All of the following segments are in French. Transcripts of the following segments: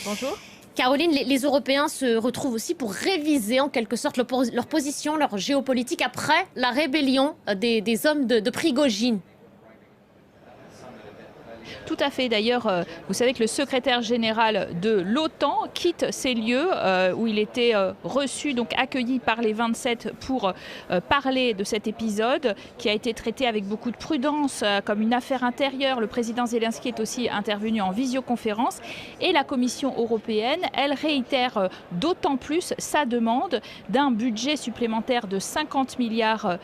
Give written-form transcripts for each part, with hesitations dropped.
Bonjour. Caroline, les Européens se retrouvent aussi pour réviser en quelque sorte leur position, leur géopolitique après la rébellion des hommes de Prigojine. Tout à fait. D'ailleurs, vous savez que le secrétaire général de l'OTAN quitte ces lieux où il était reçu, donc accueilli par les 27 pour parler de cet épisode qui a été traité avec beaucoup de prudence comme une affaire intérieure. Le président Zelensky est aussi intervenu en visioconférence et la Commission européenne, elle réitère d'autant plus sa demande d'un budget supplémentaire de 50 milliards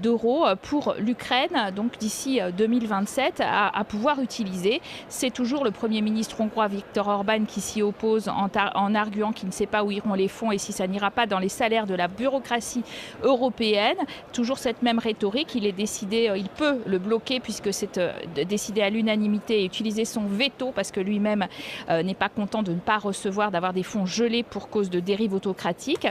d'euros pour l'Ukraine, donc d'ici 2027, à pouvoir utiliser. C'est toujours le Premier ministre hongrois Viktor Orban qui s'y oppose en arguant qu'il ne sait pas où iront les fonds et si ça n'ira pas dans les salaires de la bureaucratie européenne. Toujours cette même rhétorique, il peut le bloquer puisque c'est décidé à l'unanimité et utiliser son veto parce que lui-même n'est pas content de ne pas recevoir, d'avoir des fonds gelés pour cause de dérives autocratiques.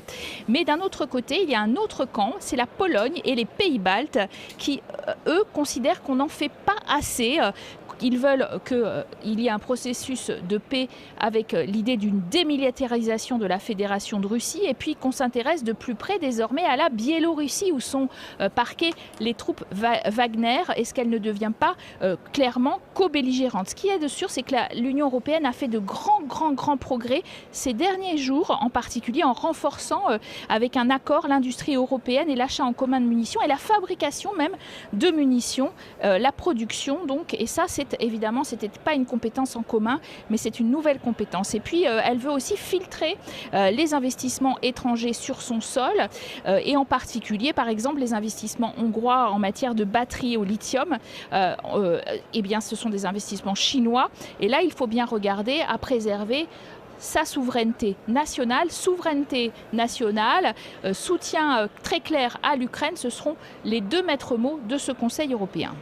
Mais d'un autre côté, il y a un autre camp, c'est la Pologne et les Pays-Baltes qui, eux, considèrent qu'on n'en fait pas assez. Ils veulent qu'il y ait un processus de paix avec l'idée d'une démilitarisation de la Fédération de Russie et puis qu'on s'intéresse de plus près désormais à la Biélorussie où sont parquées les troupes Wagner. Est-ce qu'elle ne devient pas clairement co-belligérante? Ce qui est de sûr, c'est que l'Union européenne a fait de grands progrès ces derniers jours, en particulier en renforçant avec un accord l'industrie européenne et l'achat en commun de munitions et la fabrication même de munitions, la production donc, et ça évidemment, ce n'était pas une compétence en commun, mais c'est une nouvelle compétence. Et puis, elle veut aussi filtrer les investissements étrangers sur son sol, et en particulier, par exemple, les investissements hongrois en matière de batteries au lithium. Eh bien, ce sont des investissements chinois. Et là, il faut bien regarder à préserver sa souveraineté nationale, soutien très clair à l'Ukraine, ce seront les deux maîtres mots de ce Conseil européen.